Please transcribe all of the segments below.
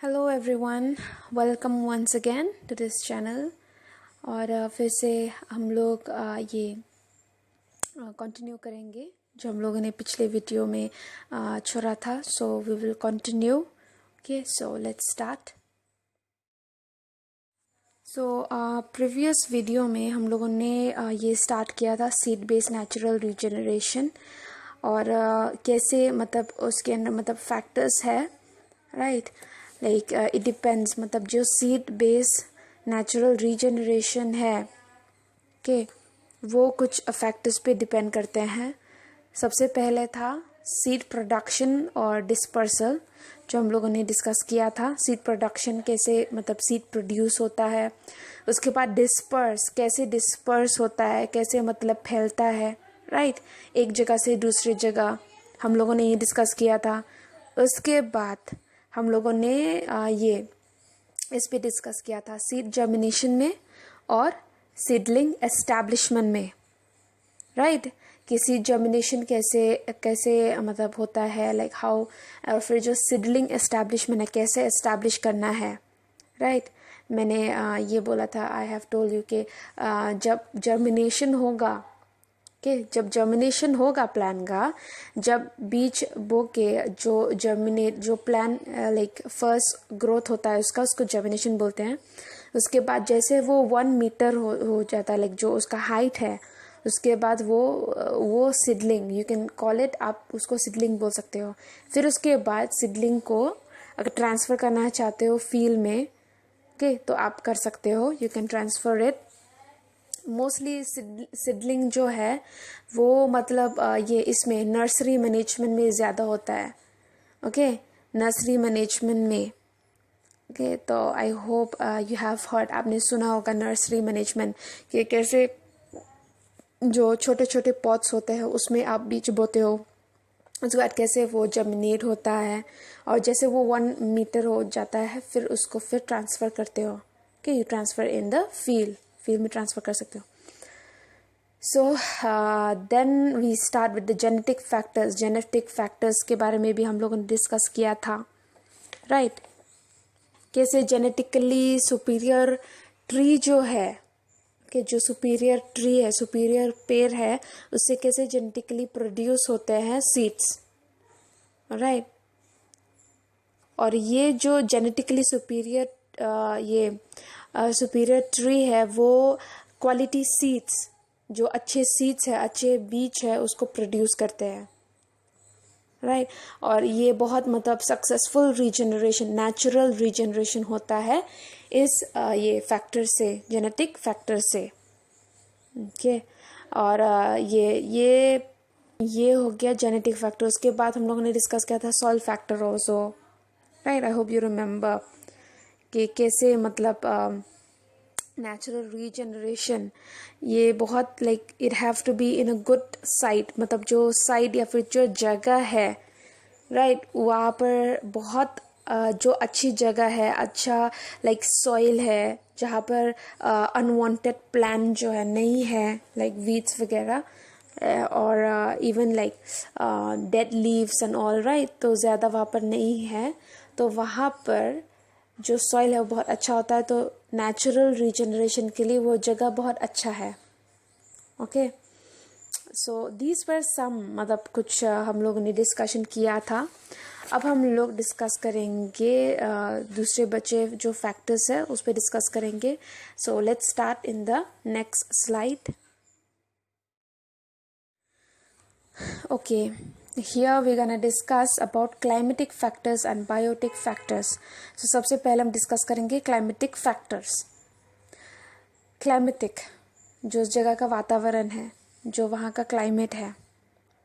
Hello everyone, welcome once again to this channel. और फिर से हम लोग ये कंटिन्यू करेंगे जो हम लोगों ने पिछले वीडियो में छोड़ा था। So we will continue. Okay, so let's start. So previous video में हम लोगों ने ये स्टार्ट किया था सीड बेस्ड नेचुरल रीजनरेशन, और कैसे मतलब उसके अंदर मतलब फैक्टर्स है, राइट। लाइक इट डिपेंड्स, मतलब जो सीड बेस्ड नेचुरल रीजनरेशन है के वो कुछ फैक्टर्स पे डिपेंड करते हैं। सबसे पहले था सीड प्रोडक्शन और डिस्पर्सल, जो हम लोगों ने डिस्कस किया था। सीड प्रोडक्शन कैसे मतलब सीड प्रोड्यूस होता है, उसके बाद डिस्पर्स कैसे डिस्पर्स होता है, कैसे मतलब फैलता है, राइट, एक जगह से दूसरी जगह, हम लोगों ने ये डिस्कस किया था। उसके बाद हम लोगों ने ये इस पे डिस्कस किया था सीड जर्मिनेशन में और सीडलिंग एस्टैब्लिशमेंट में, राइट, कि सीड जर्मिनेशन कैसे कैसे मतलब होता है, लाइक हाउ, और फिर जो सीडलिंग एस्टैब्लिशमेंट है कैसे एस्टैब्लिश करना है, राइट। मैंने ये बोला था, आई हैव टोल्ड यू कि जब जर्मिनेशन होगा, जब जर्मिनेशन होगा प्लान का, जब बीज बो के जो जर्मिनेट जो प्लान लाइक फर्स्ट ग्रोथ होता है उसको जर्मिनेशन बोलते हैं। उसके बाद जैसे वो 1 मीटर हो जाता है, लाइक जो उसका हाइट है, उसके बाद वो seedling, you can call it, आप उसको सिडलिंग बोल सकते हो। फिर उसके बाद सिडलिंग को अगर ट्रांसफ़र करना चाहते हो फील्ड में, तो आप कर सकते हो, you can transfer it. Mostly seedling जो है वो मतलब ये इसमें नर्सरी मैनेजमेंट में ज़्यादा होता है, ओके, नर्सरी मैनेजमेंट में। ओके, तो आई होप यू हैव हर्ड, आपने सुना होगा नर्सरी मैनेजमेंट, कि कैसे जो छोटे छोटे पॉट्स होते हैं उसमें आप बीज बोते हो, उसके बाद कैसे वो जर्मिनेट होता है, और जैसे वो 1 मीटर हो जाता है फिर उसको फिर ट्रांसफ़र करते हो, कि you transfer in the field में ट्रांसफ़र कर सकते हो। So then we start with the genetic factors के बारे में भी हम लोगों ने डिस्कस किया था, राइट। कैसे जेनेटिकली सुपीरियर ट्री जो है, कि जो सुपीरियर ट्री है, सुपीरियर पेड़ है, उससे कैसे जेनेटिकली प्रोड्यूस होते हैं सीड्स, राइट। और ये जो जेनेटिकली सुपीरियर सुपीरियर ट्री है वो क्वालिटी सीड्स, जो अच्छे सीड्स है, अच्छे बीज है, उसको प्रोड्यूस करते हैं, राइट। और ये बहुत मतलब सक्सेसफुल रीजनरेशन, नेचुरल रीजनरेशन होता है इस ये फैक्टर से, जेनेटिक फैक्टर से, ओके। और ये हो गया जेनेटिक फैक्टर। उसके बाद हम लोगों ने डिस्कस किया था soil factor also, right. I hope you remember कि कैसे मतलब नेचुरल रीजनरेशन ये बहुत like it have to be in a good site, मतलब जो साइट या फिर जो जगह है, राइट, वहाँ पर बहुत जो अच्छी जगह है, अच्छा लाइक सॉइल है, जहाँ पर अनवांटेड प्लांट जो है नहीं है, लाइक वीड्स वगैरह, और even like dead leaves and all, right, तो ज़्यादा वहाँ पर नहीं है, तो वहाँ पर जो सॉइल है वो बहुत अच्छा होता है, तो नेचुरल रीजनरेशन के लिए वो जगह बहुत अच्छा है, ओके। सो दीज वर सम, मतलब कुछ हम लोगों ने डिस्कशन किया था। अब हम लोग डिस्कस करेंगे दूसरे बचे जो फैक्टर्स है उस पर डिस्कस करेंगे। सो let's start in the next slide. Okay, here we're gonna discuss about climatic factors and biotic factors. So सबसे पहले हम डिस्कस करेंगे climatic factors. क्लाइमेटिक, जो उस जगह का वातावरण है, जो वहाँ का क्लाइमेट है,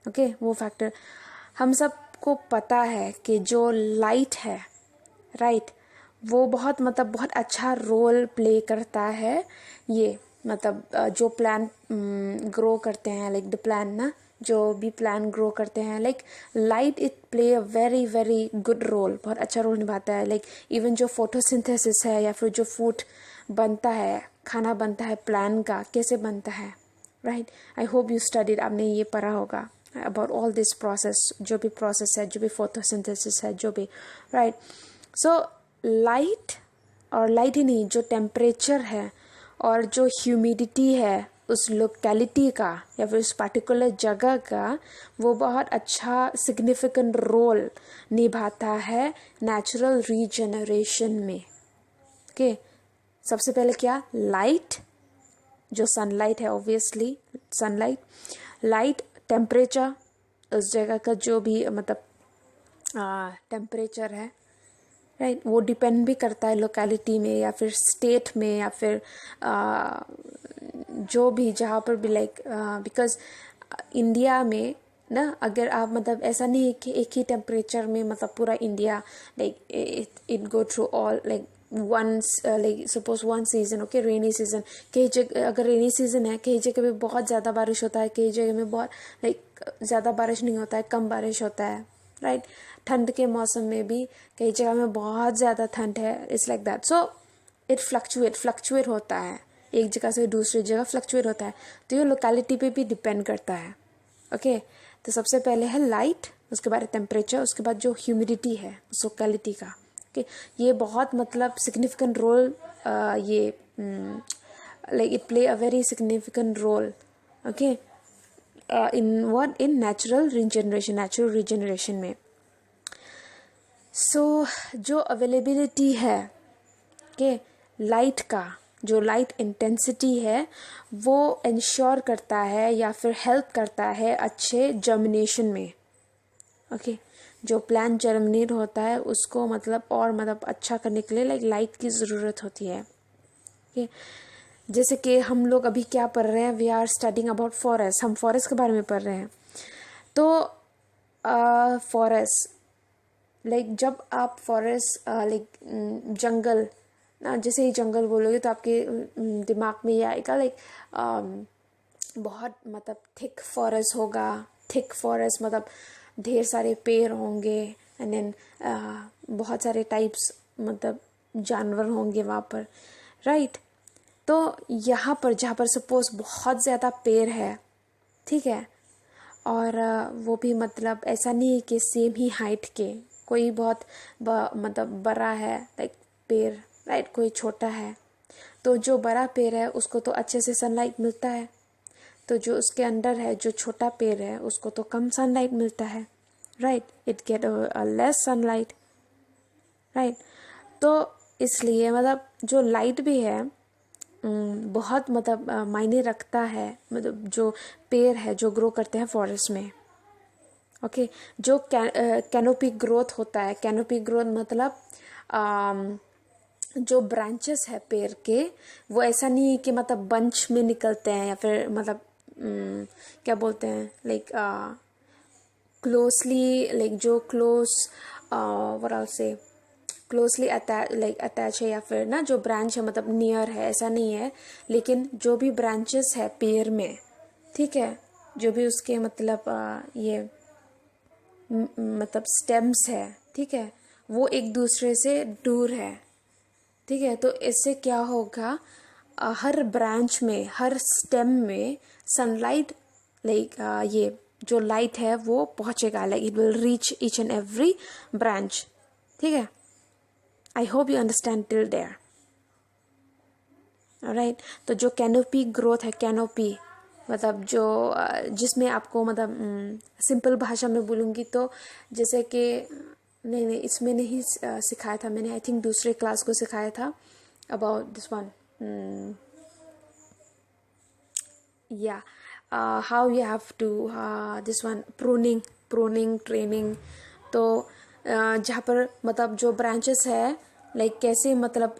ओके, वो फैक्टर। हम सबको पता है कि जो लाइट है, राइट, वो बहुत मतलब बहुत अच्छा रोल प्ले करता है, ये मतलब जो प्लांट ग्रो करते हैं, लाइक द प्लांट ना, जो भी प्लांट ग्रो करते हैं, like light it play a very very good role, बहुत अच्छा रोल निभाता है। लाइक इवन जो फोटोसिंथेसिस है या फिर जो फूड बनता है, खाना बनता है प्लांट का, कैसे बनता है, right. I hope you studied, आपने ये पढ़ा होगा अबाउट ऑल दिस प्रोसेस, जो भी प्रोसेस है, जो भी फोटोसिंथेसिस है, जो भी, राइट। सो लाइट, और लाइट ही नहीं, जो टेम्परेचर है और जो ह्यूमिडिटी है उस लोकेलिटी का या फिर उस पर्टिकुलर जगह का, वो बहुत अच्छा सिग्निफिकेंट रोल निभाता है नेचुरल रीजनरेशन में। ओके, सबसे पहले क्या, लाइट, जो सनलाइट है, ऑब्वियसली सनलाइट, लाइट, टेम्परेचर, उस जगह का जो भी मतलब टेम्परेचर है, राइट, वो डिपेंड भी करता है लोकेलिटी में या फिर स्टेट में या फिर जो भी जहाँ पर भी, लाइक बिकॉज इंडिया में ना, अगर आप मतलब ऐसा नहीं है कि एक ही टेम्परेचर में मतलब पूरा India, like it go through all, like once, like suppose one season, okay, rainy season, कई जगह अगर रेनी सीजन है, कई जगह में बहुत ज़्यादा बारिश होता है, कई जगह में बहुत लाइक ज़्यादा बारिश नहीं होता है, कम बारिश होता है, राइट। ठंड के मौसम में भी कई जगह में बहुत ज़्यादा ठंड है, it's like that. So it fluctuate होता है, एक जगह से दूसरी जगह फ्लक्चुएट होता है, तो ये लोकेलिटी पे भी डिपेंड करता है। ओके, तो सबसे पहले है लाइट, उसके बाद टेम्परेचर, उसके बाद जो ह्यूमिडिटी है उस लोकेलिटी का। ओके, ये बहुत मतलब सिग्निफिकेंट रोल, ये like it play a very significant role, okay, in natural regeneration में। सो जो अवेलेबिलिटी है कि लाइट का, जो लाइट इंटेंसिटी है, वो इंश्योर करता है या फिर हेल्प करता है अच्छे जर्मिनेशन में। ओके, जो प्लांट जर्मिनेट होता है उसको मतलब और मतलब अच्छा करने के लिए लाइक लाइट की ज़रूरत होती है। ओके, जैसे कि हम लोग अभी क्या पढ़ रहे हैं, we are studying about forest, हम फॉरेस्ट के बारे में पढ़ रहे हैं। तो फॉरेस्ट, लाइक जब आप फॉरेस्ट, लाइक जंगल ना, जैसे ही जंगल बोलोगे तो आपके दिमाग में ये आएगा लाइक बहुत मतलब थिक फॉरेस्ट होगा, थिक फॉरेस्ट मतलब ढेर सारे पेड़ होंगे, एंड देन बहुत सारे टाइप्स मतलब जानवर होंगे वहाँ पर, राइट। तो यहाँ पर जहाँ पर सपोज बहुत ज़्यादा पेड़ है, ठीक है, और वो भी मतलब ऐसा नहीं है कि सेम ही हाइट के, कोई बहुत मतलब बड़ा है लाइक पेड़, राइट, कोई छोटा है, तो जो बड़ा पेड़ है उसको तो अच्छे से सनलाइट मिलता है, तो जो उसके अंदर है, जो छोटा पेड़ है, उसको तो कम सनलाइट मिलता है, right, it get less sunlight, right. तो इसलिए मतलब जो लाइट भी है बहुत मतलब मायने रखता है, मतलब जो पेड़ है जो ग्रो करते हैं फॉरेस्ट में। ओके, जो कैनोपी ग्रोथ होता है, कैनोपी ग्रोथ मतलब जो ब्रांचेस है पेड़ के, वो ऐसा नहीं है कि मतलब बंच में निकलते हैं या फिर मतलब क्या बोलते हैं लाइक क्लोजली, लाइक जो क्लोज व्हाट आई से क्लोजली अटैच है, या फिर ना जो ब्रांच है मतलब नियर है, ऐसा नहीं है। लेकिन जो भी ब्रांचेस है पेड़ में, ठीक है, जो भी उसके मतलब ये मतलब स्टेम्स है, ठीक है, वो एक दूसरे से दूर है, ठीक है। तो इससे क्या होगा, हर ब्रांच में, हर स्टेम में सनलाइट, लाइक ये जो लाइट है वो पहुंचेगा, like it will reach each and every branch, ठीक है। I hope you understand till there, right. तो जो कैनोपी ग्रोथ है, कैनोपी मतलब जो जिसमें आपको मतलब सिंपल भाषा में बोलूँगी तो जैसे कि नहीं इसमें नहीं सिखाया था मैंने, आई थिंक दूसरे क्लास को सिखाया था अबाउट दिस वन, या how you have to this one, pruning training. तो जहाँ पर मतलब जो ब्रांचेस है लाइक कैसे मतलब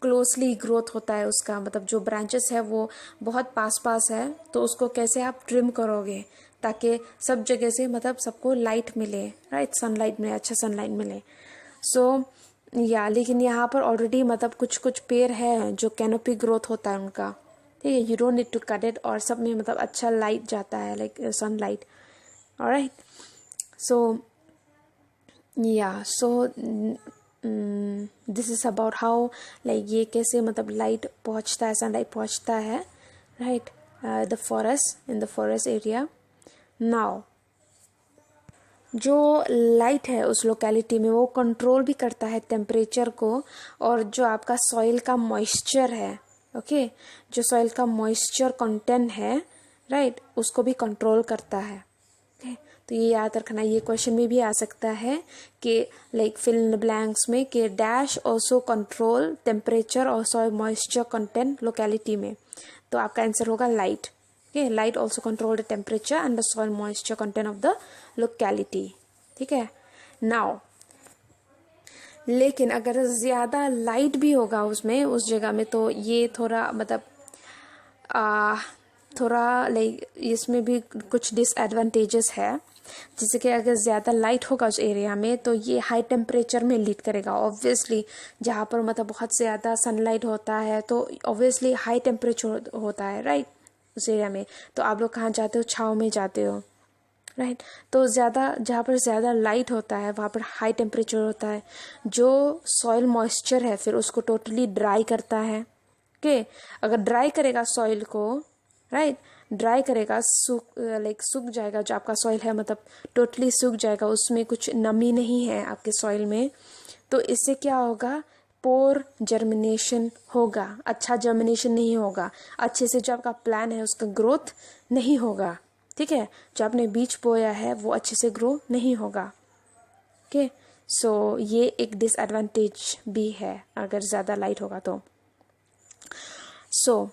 क्लोजली ग्रोथ होता है उसका, मतलब जो ब्रांचेस है वो बहुत पास है, तो उसको कैसे आप ट्रिम करोगे ताकि सब जगह से मतलब सबको लाइट मिले, राइट, सनलाइट मिले, अच्छा सनलाइट मिले। सो या लेकिन यहाँ पर ऑलरेडी मतलब कुछ कुछ पेड़ है जो कैनोपी ग्रोथ होता है उनका, ठीक है, you don't need to cut it, और सब में मतलब अच्छा लाइट जाता है लाइक सनलाइट, ऑलराइट। सो या so this is about how like ये कैसे मतलब लाइट पहुंचता है, सनलाइट पहुंचता है, right, the forest, in the forest area. Now जो लाइट है उस लोकेलिटी में वो कंट्रोल भी करता है टेम्परेचर को, और जो आपका सॉइल का मॉइस्चर है, ओके, जो सॉइल का मॉइस्चर कंटेंट है, राइट, उसको भी कंट्रोल करता है। ओके, तो ये याद रखना, ये क्वेश्चन में भी आ सकता है कि like fill in the blanks में कि डैश ऑल्सो कंट्रोल टेम्परेचर और सॉइल मॉइस्चर कंटेंट लोकेलिटी में, तो आपका आंसर होगा light. Okay, light also control the temperature and the soil moisture content of the locality. ठीक है, नाउ लेकिन अगर ज़्यादा लाइट भी होगा उसमें, उस जगह में, तो ये थोड़ा मतलब थोड़ा लाइक इसमें भी कुछ डिसएडवांटेजेस है। जैसे कि अगर ज़्यादा लाइट होगा उस एरिया में तो ये हाई टेम्परेचर में लीड करेगा ऑब्वियसली। जहाँ पर मतलब बहुत ज़्यादा सनलाइट होता है तो ऑब्वियसली हाई टेम्परेचर होता है, राइट, उस एरिया में। तो आप लोग कहाँ जाते हो? छाँव में जाते हो, राइट। तो ज़्यादा जहाँ पर ज़्यादा लाइट होता है वहाँ पर हाई टेम्परेचर होता है, जो सॉइल मॉइस्चर है फिर उसको टोटली ड्राई करता है। ओके, अगर ड्राई करेगा सॉइल को, राइट, ड्राई करेगा, सूख जाएगा जो आपका सॉइल है, मतलब टोटली सूख जाएगा, उसमें कुछ नमी नहीं है आपके सॉइल में। तो इससे क्या होगा? पोर जर्मिनेशन होगा, अच्छा जर्मिनेशन नहीं होगा, अच्छे से जो आपका प्लान है उसका ग्रोथ नहीं होगा। ठीक है, जो आपने बीज बोया है वो अच्छे से ग्रो नहीं होगा। ओके, सो ये एक डिसएडवांटेज भी है अगर ज़्यादा लाइट होगा तो। सो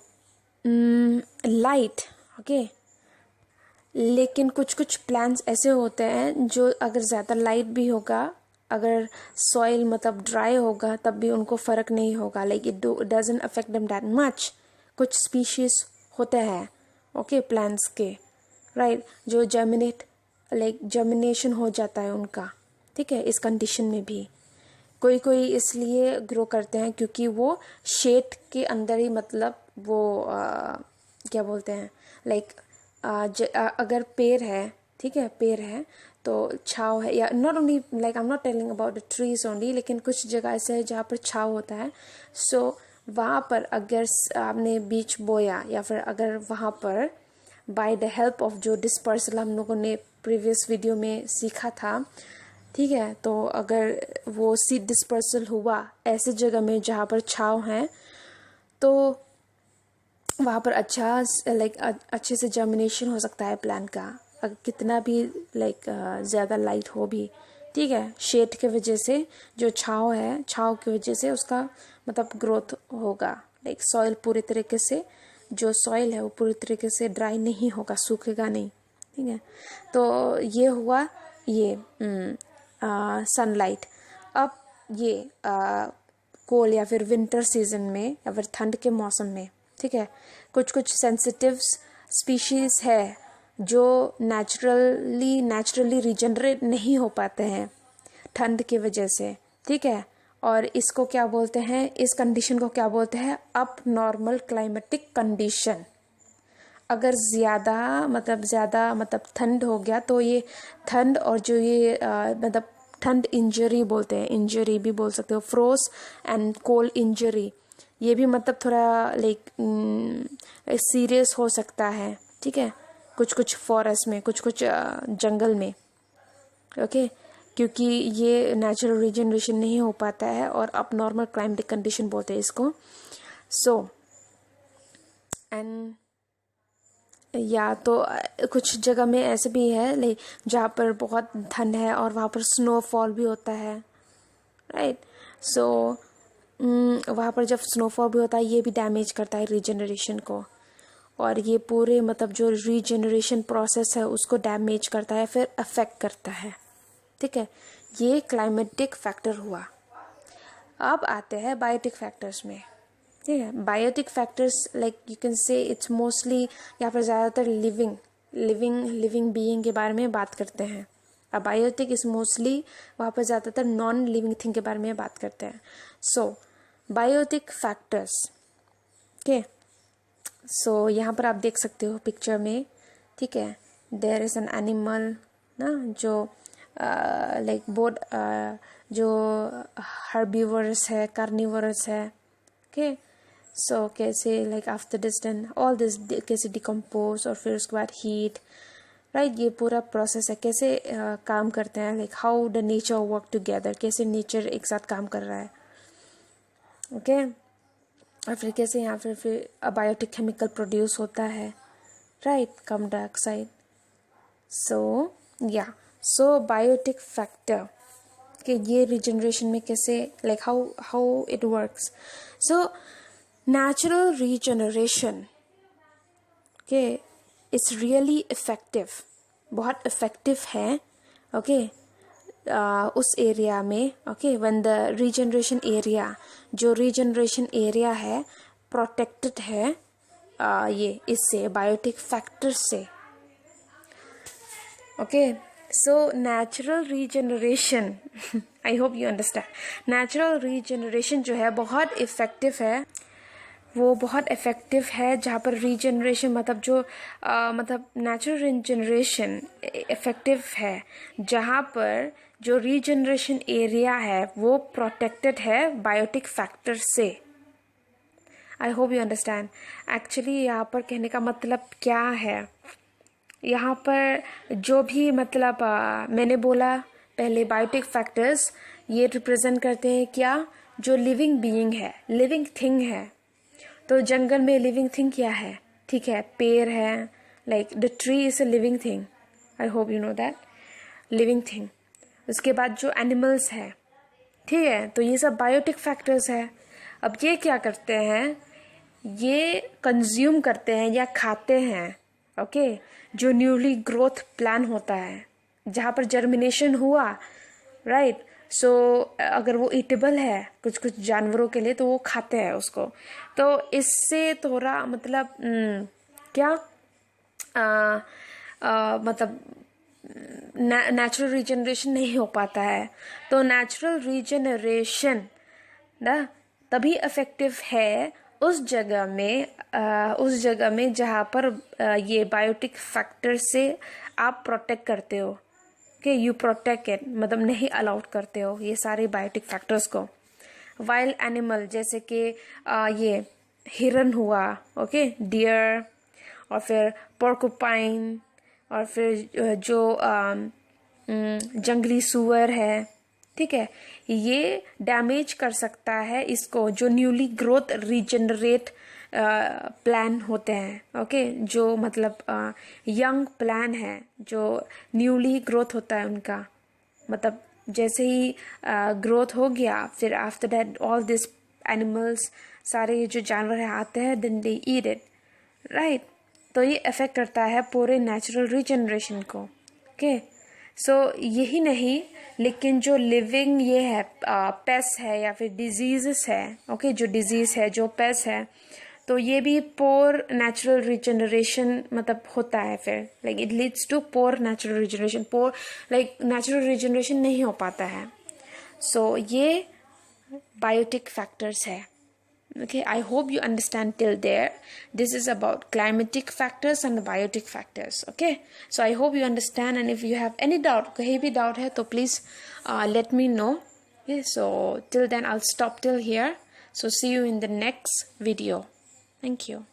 लाइट, ओके, लेकिन कुछ कुछ प्लांट्स ऐसे होते हैं जो अगर ज़्यादा लाइट भी होगा, अगर सॉइल मतलब ड्राई होगा तब भी उनको फ़र्क नहीं होगा, like it doesn't affect them that much. कुछ स्पीशीज होते हैं, ओके, प्लांट्स के, राइट, जो जर्मिनेशन हो जाता है उनका। ठीक है, इस कंडीशन में भी कोई कोई इसलिए ग्रो करते हैं क्योंकि वो शेड के अंदर ही, मतलब वो क्या बोलते हैं, लाइक अगर पेड़ है, ठीक है, पेड़ है तो छाव है, या not only like I am not telling about the trees only, लेकिन कुछ जगह ऐसे है जहाँ पर छाव होता है। सो वहाँ पर अगर आपने बीज बोया, या फिर अगर वहाँ पर बाय द हेल्प ऑफ जो डिस्पर्सल हम लोगों ने प्रीवियस वीडियो में सीखा था, ठीक है, तो अगर वो सीड डिस्पर्सल हुआ ऐसे जगह में जहाँ पर छाव है, तो वहाँ पर अच्छा लाइक अच्छे से जर्मिनेशन हो सकता है प्लांट का, अगर कितना भी लाइक ज़्यादा लाइट हो भी। ठीक है, शेड के वजह से, जो छाव है, छाव की वजह से उसका मतलब ग्रोथ होगा, लाइक सॉइल पूरे तरीके से, जो सॉइल है वो पूरी तरीके से ड्राई नहीं होगा, सूखेगा नहीं। ठीक है, तो ये हुआ ये सनलाइट। अब ये कोल या फिर विंटर सीजन में या फिर ठंड के मौसम में, ठीक है, कुछ कुछ सेंसिटिव स्पीशीज है जो नेचुरली रिजनरेट नहीं हो पाते हैं ठंड की वजह से। ठीक है, और इसको क्या बोलते हैं, इस कंडीशन को क्या बोलते हैं? अब नॉर्मल क्लाइमेटिक कंडीशन। अगर ज़्यादा मतलब ठंड हो गया तो ये ठंड, और जो ये मतलब ठंड इंजरी बोलते हैं, इंजरी भी बोल सकते हो, फ्रोज एंड कोल्ड इंजरी, ये भी मतलब थोड़ा लाइक सीरियस हो सकता है। ठीक है, कुछ कुछ फॉरेस्ट में, कुछ कुछ जंगल में, ओके, क्योंकि ये नेचुरल रिजनरेशन नहीं हो पाता है और अब नॉर्मल क्लाइमेटिक कंडीशन बोलते हैं इसको। सो एंड या तो कुछ जगह में ऐसे भी है लाइक जहाँ पर बहुत ठंड है और वहाँ पर स्नोफॉल भी होता है, राइट। सो वहाँ पर जब स्नोफॉल भी होता है ये भी डैमेज करता है रीजनरेशन को, और ये पूरे मतलब जो रीजनरेशन प्रोसेस है उसको डैमेज करता है, फिर अफेक्ट करता है। ठीक है, ये क्लाइमेटिक फैक्टर हुआ। अब आते हैं बायोटिक फैक्टर्स में। ठीक है, biotic factors like you can say it's mostly, यहाँ पर ज़्यादातर लिविंग बीइंग के बारे में बात करते हैं। अब बायोटिक इज मोस्टली वहाँ पर ज़्यादातर नॉन लिविंग थिंग के बारे में बात करते हैं। सो बायोटिक फैक्टर्स, ओके, सो यहाँ पर आप देख सकते हो पिक्चर में, ठीक है, देयर इज़ एन एनिमल ना, जो लाइक बोथ जो हर्बीवर्स है, कार्निवर्स है, ओके। सो कैसे like after distance all this कैसे डिकम्पोज, और फिर उसके बाद हीट, राइट। ये पूरा प्रोसेस है, कैसे काम करते हैं, like how the nature work together, कैसे नेचर एक साथ काम कर रहा है, ओके। और फिर कैसे यहाँ फिर बायोटिक केमिकल प्रोड्यूस होता है, right, carbon dioxide. So biotic factor कि ये रिजनरेशन में कैसे, like how it works. So natural regeneration के इट्स रियली इफेक्टिव, बहुत इफेक्टिव है, ओके, उस एरिया में, okay, when the regeneration area, जो रीजनरेशन एरिया है प्रोटेक्टेड है ये इससे, बायोटिक फैक्टर से, okay. So natural regeneration I hope you understand, natural regeneration जो है बहुत इफेक्टिव है, वो बहुत इफेक्टिव है, जहाँ पर रीजनरेशन मतलब जो मतलब नेचुरल रीजनरेशन इफेक्टिव है जहाँ पर जो रीजनरेशन एरिया है वो प्रोटेक्टेड है बायोटिक फैक्टर से। आई होप यू अंडरस्टैंड। एक्चुअली यहाँ पर कहने का मतलब क्या है, यहाँ पर जो भी मतलब मैंने बोला पहले, बायोटिक फैक्टर्स ये रिप्रेजेंट करते हैं क्या, जो लिविंग बीइंग है, लिविंग थिंग है। तो जंगल में लिविंग थिंग क्या है, ठीक है, पेड़ है, like the tree is a living thing, I hope you know that, living thing. उसके बाद जो एनिमल्स है, ठीक है, तो ये सब बायोटिक फैक्टर्स है। अब ये क्या करते हैं, ये कंज्यूम करते हैं या खाते हैं, ओके, जो न्यूली ग्रोथ प्लान होता है, जहाँ पर जर्मिनेशन हुआ, राइट। सो अगर वो ईटेबल है कुछ कुछ जानवरों के लिए तो वो खाते हैं उसको। तो इससे थोड़ा मतलब क्या मतलब नेचुरल रीजनरेशन नहीं हो पाता है। तो नेचुरल रीजनरेशन ना तभी इफेक्टिव है उस जगह में जहाँ पर ये बायोटिक फैक्टर से आप प्रोटेक्ट करते हो, कि यू प्रोटेक्ट इट, मतलब नहीं अलाउड करते हो ये सारे बायोटिक फैक्टर्स को। वाइल्ड एनिमल जैसे कि ये हिरन हुआ, ओके, डियर, और फिर पोर्कुपाइन, और फिर जो जंगली सुअर है, ठीक है, ये डैमेज कर सकता है इसको, जो न्यूली ग्रोथ रीजनरेट प्लान होते हैं, ओके, जो मतलब यंग प्लान है, जो न्यूली ग्रोथ होता है उनका, मतलब जैसे ही ग्रोथ हो गया, फिर after that all this animals, सारे जो जानवर है आते हैं, then they eat it, right. तो ये अफेक्ट करता है पूरे नेचुरल रीजनरेशन को, ओके। सो यही नहीं, लेकिन जो लिविंग ये है पेस्ट है या फिर डिजीजेस है, ओके, जो डिजीज है, जो पेस्ट है, तो ये भी पोर नेचुरल रिजनरेशन मतलब होता है, फिर like it leads to poor natural regeneration, poor like natural regeneration नहीं हो पाता है। सो ये बायोटिक फैक्टर्स है, okay. I hope you understand till there. This is about climatic factors and biotic factors, okay. So I hope you understand, and if you have any doubt, kahin bhi doubt hai to please let me know, okay. So till then I'll stop till here. So see you in the next video. Thank you.